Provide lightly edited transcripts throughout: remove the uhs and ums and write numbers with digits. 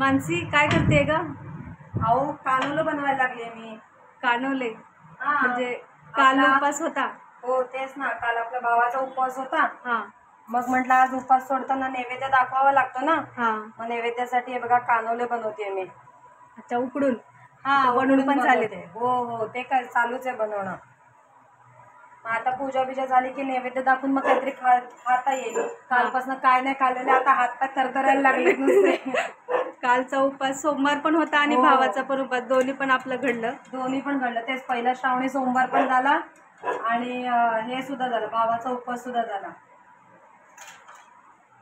मानसी काय करते ग? अहो कानोले बनवायला लागले मी. कानोले म्हणजे काल उपास होता? हो तेच ना, काल आपल्या भावाचा उपवास होता. हा, मग म्हटलं आज उपवास सोडताना नैवेद्य दाखवावा लागतो ना. हा. मग नैवेद्यासाठी हे बघा कानोले बनवते मी. अच्छा, उकडून? हा, बनवून पण बनवते. चालेल? हो हो, ते काय चालूच आहे बनवणं. आता पूजा बिजा झाली की नैवेद्य दाखवून मग काहीतरी खाता येईल. कालपासून काय नाही खाल्लेले, आता हातपाय थरथरायला लागले नुसते. कालचा उपास सोमवार पण होता आणि भावाचा पण उपास, दोन्ही पण आपलं घडलं. दोन्ही पण घडलं. तेच पहिला श्रावणी सोमवार पण झाला आणि हे सुद्धा झालं, भावाचा उपवास सुद्धा झाला.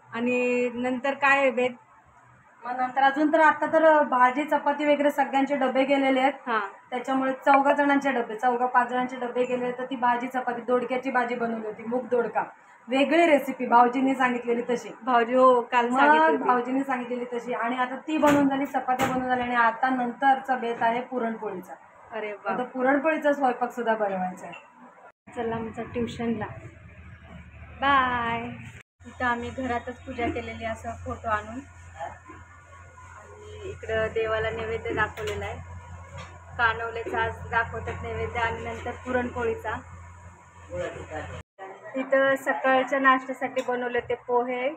आणि नंतर काय आहे बेत? मग नंतर अजून तर आता तर भाजी चपाती वगैरे सगळ्यांचे डबे गेलेले आहेत. हा, त्याच्यामुळे 4 जणांचे डबे, 4-5 जणांचे डबे गेले. तर ती भाजी चपाती, दोडक्याची भाजी बनवली होती, मूग दोडका. वेगळी रेसिपी भाऊजींनी सांगितलेली तशी. भाऊजी हो काल सांगितली, भाऊजींनी सांगितलेली तशी. आणि आता ती बनवून झाली, चपात्या बनवून झाल्या आणि आता नंतरचा बेत आहे पुरणपोळीचा. अरे आता पुरणपोळीचा स्वयंपाक सुद्धा बनवायचा आहे. चला आमचा ट्युशनला बाय. इथं आम्ही घरातच पूजा केलेली, असं फोटो आणून. आणि इकडं देवाला नैवेद्य दाखवलेला आहे. कानवलेचा आज दाखवतात नैवेद्य आणि नंतर पुरणपोळीचा. इथं सकाळच्या नाश्त्यासाठी बनवले ते पोहे,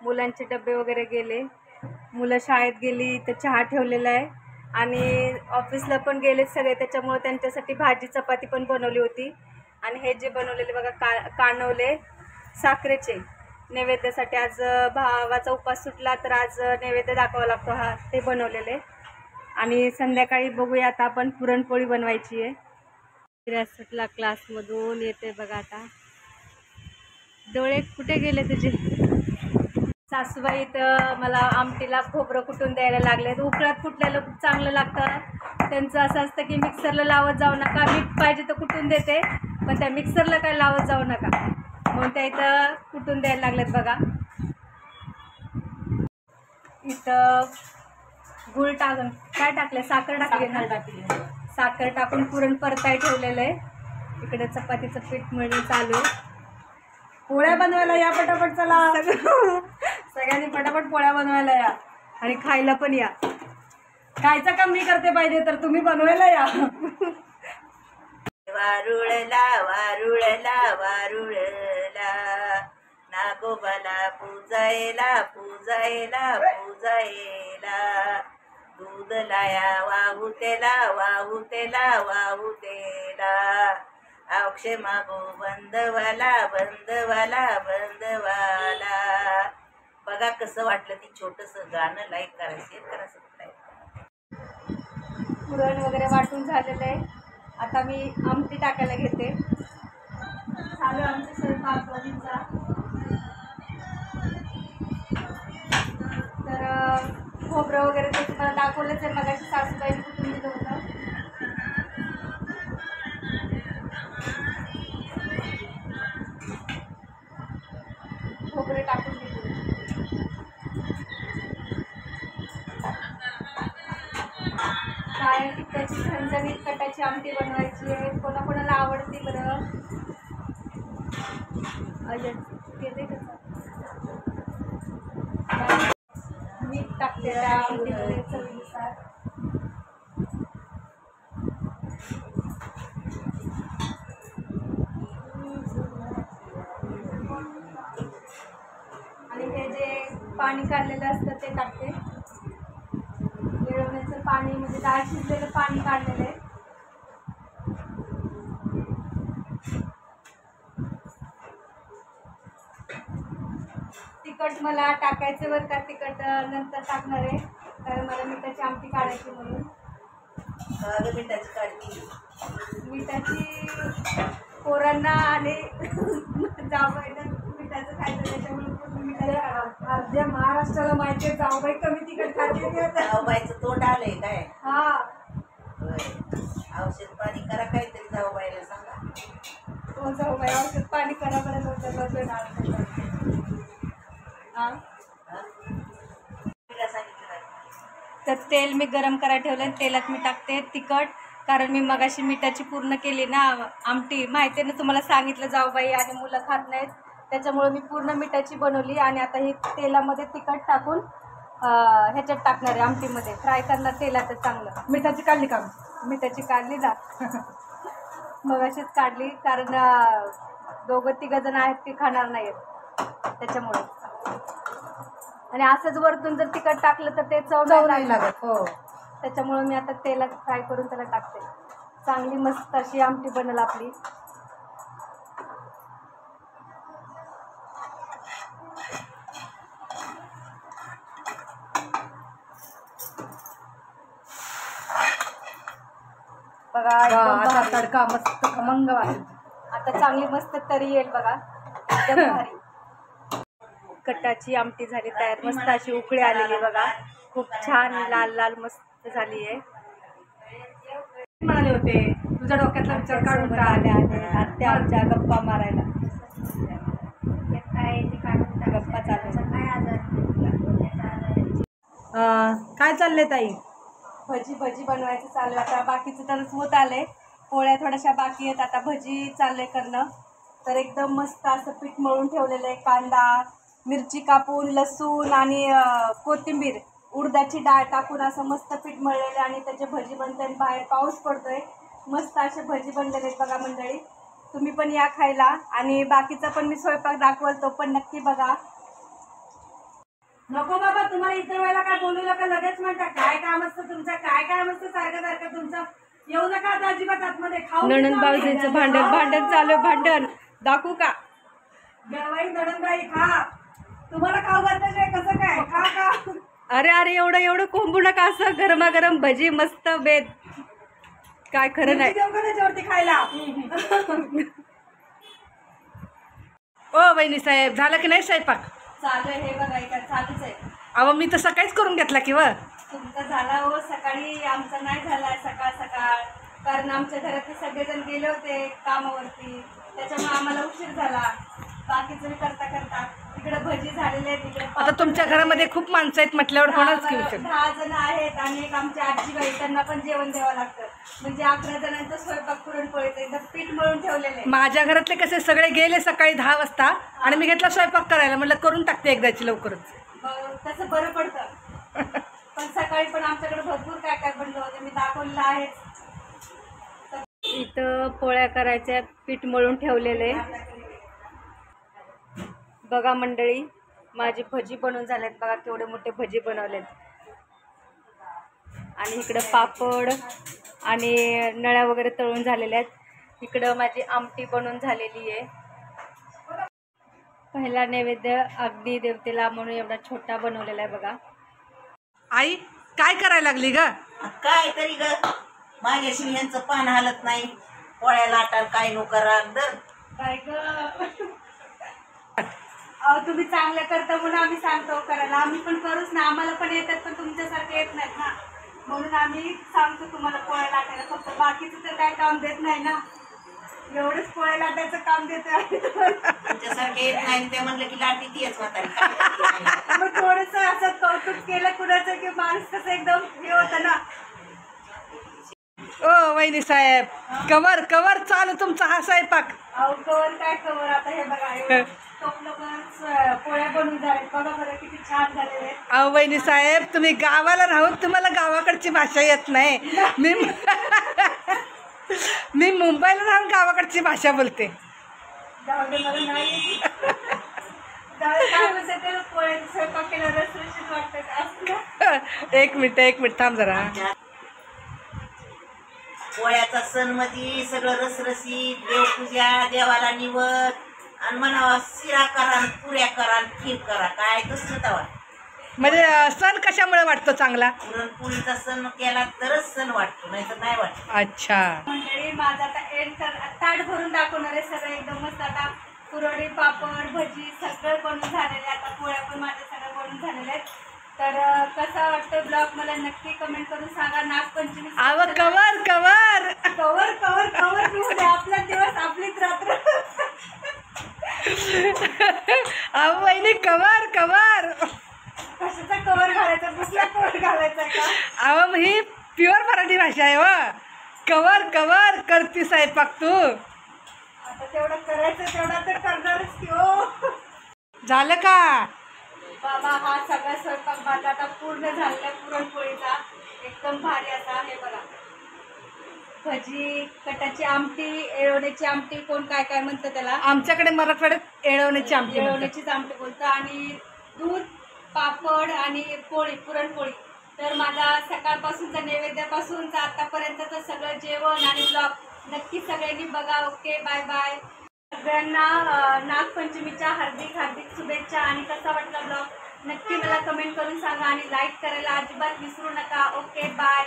मुलांचे डबे वगैरे गेले, मुलं शाळेत गेली. इथं चहा ठेवलेला आहे आणि ऑफिसला पण गेलेत सगळे, त्याच्यामुळे त्यांच्यासाठी भाजी चपाती पण बनवली होती. आणि हे जे बनवलेले बघा कानवले साखरेचे नैवेद्यासाठी. आज भावाचा उपवास सुटला तर आज नैवेद्य दाखवावा लागतो, हा ते बनवलेले. आणि संध्याकाळी बघूया आता आपण पुरणपोळी बनवायची आहे. फिरायला सुटला क्लासमधून, येते बघा आता. डोळे कुठे गेले तुझे? सासूबाई तर मला आमटीला खोबरं कुटून द्यायला लागले. उकळात कुटलेलं खूप चांगलं लागतं. त्यांचं असं असतं की मिक्सरला लावत जाऊ नका, मीठ पाहिजे तर कुटून देते पण त्या मिक्सरला काय लावत जाऊ नका, म्हणून त्या इथं कुटून द्यायला लागलेत बघा. इथं गुळ टाकून काय टाकलं, साखर टाकली ना, साखर टाकून पुरण परताय ठेवलेलं आहे. इकडे चपातीचं पीठ मळून चालू आहे. पोळ्या बनवायला या पटापट, चला सगळ्यांनी पटापट पोळ्या बनवायला या आणि खायला पण या. खायचं काम मी करते पाहिजे तर तुम्ही बनवायला या. वारुळला वारुळला वारुळला, नागोबाला पूजायला पूजायला पूजायला, दूध लाया वाहुतेला वाहुतेला वाहुतेला, अक्षय मागो बंदवाला बंदवाला बंदवाला. बघा कसं वाटलं ती छोटंसं गाणं. लाईक करा, शेअर करा, सबस्क्राईब. पुरण वगैरे वाटून झालेलं आहे. आता मी आमटी टाकायला घेते. चालू आमचा स्वयंपाक दोघींचा. तर खोबरं वगैरे ते तुम्हाला दाखवलंच आहे, मगाशी सासूबाईने कुठून दिलं होतं. खोबरे टाकून दिले. काय त्याची झणझणीत कटाची आमटी बनवायची आहे. कोणाकोणाला आवडते बरं? गेले कसं मीठ टाकते त्या आमटीमध्ये चवीनुसार. आणि हे जे पाणी काढलेलं असतं ते टाकते. येळवण्याचं पाणी म्हणजे डाळ शिजलेलं पाणी काढलेलं आहे. तिखट मला टाकायचं बरं का, तिखट नंतर टाकणार आहे कारण मला मिठाची आमटी काढायची म्हणून. मिठाची काढली, मिठाची पोरांना आणि जावबाईला मिठाचं खायचं, त्याच्यामुळे पूर्ण मिठाचं काढावं. अर्ध्या महाराष्ट्राला माहिती आहे जाऊबाई कमी तिखट खाते. जाऊबाईचं तोंड आलंय काय? हा, औषध पाणी करा काहीतरी, जाऊबाईला सांगा. हो जाऊबाई औषध पाणी करा बरं लवकर. तर तेल मी गरम करायला ठेवलं, तेलात मी टाकते तिखट, कारण मी मगाशी मिठाची पूर्ण केली ना आमटी. माहिती आहे ना तुम्हाला, सांगितलं जाऊबाई आणि मुलं खात नाहीत, त्याच्यामुळे मी पूर्ण मिठाची बनवली. आणि आता ही तेलामध्ये तिखट टाकून ह्याच्यात टाकणार आहे आमटीमध्ये, फ्राय करणार तेलात चांगलं. मिठाची काढली का? मिठाची काढली ना मग अशीच काढली, कारण दोघं तिघं जण आहेत ते खाणार नाहीत त्याच्यामुळे. आणि असंच वरतून जर तिखट टाकलं तर ते चव चव नाही नाही लागत. लागत. हो. त्याच्यामुळे मी आता तेलात फ्राय करून त्याला टाकते. चांगली मस्त अशी आमटी बनल आपली. बघा एकदम असा भारी. तडका मस्त खमंग वाटेल. आता चांगली मस्त तरी येईल बघा, एकदम भारी. कटाची आमटी झाली तयार, मस्त अशी उकळी आलेली बघा, खूप छान लाल लाल मस्त झाली आहे. म्हणाले होते तुझ्या डोक्यातला विचार काढून सोबत टाक. आल्या आणि आत्या आमच्या गप्पा मारायला, गप्पा चालू. काय चाललंय ताई? भजी बनवायचं चालू आहे आता. बाकीचं तर होत आलंय, पोळ्या थोड्याशा बाकी आहेत. आता भजी चाललंय करणं. तर एकदम मस्त असं पीठ मळून ठेवलेलं आहे. कांदा, मिरची कापून, लसूण आणि कोथिंबीर, उडदाची डाळ टाकून असं मस्त पीठ मळलेलं आणि त्याचे भजी बनते. आणि बाहेर पाऊस पडतोय, मस्त असे भजी बनलेले आहेत बघा मंडळी. तुम्ही पण या खायला. आणि बाकीचा पण मी स्वयंपाक दाखवल, तो पण नक्की बघा. नको बाबा, तुम्हाला इतर वेळेला काय बोलू नका, लगेच म्हणता काय काम असतं तुमचं, काय काम असतं सारखं सारखं तुमचं. येऊ नका आता अजिबात आतमध्ये. खाऊ नणंद बावजींचं भांडण चालू, भांडण दाखवू का? गरवाई नणंदबाई खा, तुम्हाला खाऊ घातल्याशिवाय कसं काय? खा खा. अरे एवढं कोंबू नका. असं गरमागरम भजी मस्त बेत, काय खरं नाही. देऊ का त्याच्यावरती खायला? ओ वहिनी साहेब, झालं की नाही स्वयंपाक? चालू आहे हे बघा, इकडे चालूच आहे. अहो मी तर सकाळीच करून घेतला की व. तुमचा झाला हो सकाळी, आमचा नाही झाला सकाळ, कारण आमच्या घरातले सगळेजण गेले होते कामावरती, त्याच्यामुळे आम्हाला उशीर झाला. बाकीचं करता इकडे भजी झालेले आहेत. इकडे आता तुमच्या घरामध्ये खूप माणसं आहेत म्हटल्यावर होणारच की उशीर. 10 जण आहेत आणि एक आमची आजीबाई, त्यांना पण जेवण द्यावं लागतं. म्हणजे 11 जणांचा स्वयंपाक पुरणपोळीचं एकदम पीठ मळून ठेवलेलं आहे. माझ्या घरातले कसे सगळे गेले सकाळी 10 वाजता आणि मी घेतला स्वयंपाक करायला, म्हटलं करून टाकते एकदाची लवकरच. तसं बरं पडतं. पण सकाळी पण आमच्याकडे भरपूर काय बनलं होतं, मी दाखवलेलं आहे. इथं पोळ्या करायच्या, पीठ मळून ठेवलेले बघा मंडळी. माझी भजी बनवून झालेत बघा, केवढे मोठे भजी बनवलेत. आणि इकडं पापड आणि नळ्या वगैरे तळून झालेल्या आहेत. इकडं माझी आमटी बनवून झालेली आहे. पहिला नैवेद्य अगदी देवतेला म्हणून एवढा छोटा बनवलेला आहे बघा. आई काय करायला लागली ग? काय तरी ग, माझ्याशी यांचं पान हालत नाही. पोळ्या लाटाल काय नो करा दर. काय ग, तुम्ही चांगलं करता म्हणून आम्ही सांगतो करायला. आम्ही पण करूच ना, आम्हाला पण येतात, पण तुमच्यासारखे येत नाहीत ना, म्हणून आम्ही सांगतो तुम्हाला पोळ्या लाटायला. फक्त बाकीचं तर काय काम देत नाही ना, एवढंच पोळ्या लाटायचं काम देतोय. तुमच्यासारखे येत नाही ते म्हणलं की लाटी तीच म्हातारी. मग थोडस असं कौतुक केलं कुणाचं की माणूस कसं एकदम हे होतं ना. ओ वहिनी साहेब, कवर चालू तुमचा हा स्वयंपाक. अहो कवर काय कवर, आता हे बघा एवढं टोपलं पोळ्या बनवून झाले बघा बरं, किती छान झालेले आहेत. अहो वहिनी साहेब, तुम्ही गावाला राहून तुम्हाला गावाकडची भाषा येत नाही. मी मुंबईला राहून गावाकडची भाषा बोलते. जाऊ दे, मला नाही काय म्हणते ते पोळ्याचा स्वयंपाक केला रसरशीत वाटतं का असं. एक मिनिट थांब जरा. पोळ्याचा सण मध्ये सगळं रसरशीत, देवपूजा, देवाला निवड आणि म्हणावा शिरा करा, पुऱ्या करा, खीर करा. काय तसं तवा म्हणजे सण कशामुळे वाटतो चांगला? पुरणपोळीचा सण केला तरच सण वाटतो, नाही तर नाही वाटत. अच्छा मंडळी, माझं आता ताट भरून दाखवणार आहे सगळं एकदम मस्त. आता कुरवडी, पापड, भजी सगळं बनवून झालेलं आहे. आता पोळ्या पण माझ्या सगळं बनवून झालेल्या आहेत. तर कसा वाटतं ब्लॉग मला नक्की कमेंट करून सांगा. नागपंचमी अव कवर कवर घेऊ द्या. आपला दिवस आपलीच रात्र. अहो वहिनी कवर कशाचा कवर घालायचा, कुठला कवर घालायचा का? अहो ही प्युअर मराठी भाषा आहे व. कवर करती स्वयंपाक तू. आता तेवढं करायचं, तेवढं तर करणारच की हो. झालं का? बाबा हा सगळा स्वयंपाक माझा आता पूर्ण झालेला पुरणपोळीचा, एकदम भारी असा. हे बघा, भजी, कटाची आमटी, येळवण्याची आमटी, कोण काय काय म्हणतं त्याला, आमच्याकडे मराठवाड्यात येळवण्याची आमटी म्हणतात. येळवण्याचीच आमटी बोलतं. आणि दूध, पापड आणि पोळी, पुरणपोळी. तर माझा सकाळपासूनचा नैवेद्यापासूनचा आतापर्यंतचं सगळं जेवण आणि ब्लॉग नक्की सगळ्यांनी बघा. Okay, bye bye. सगळ्यांना नागपंचमीच्या हार्दिक हार्दिक शुभेच्छा. आणि कसा वाटला ब्लॉग नक्की मला कमेंट करून सांगा आणि लाईक करायला अजिबात विसरू नका. Okay, bye.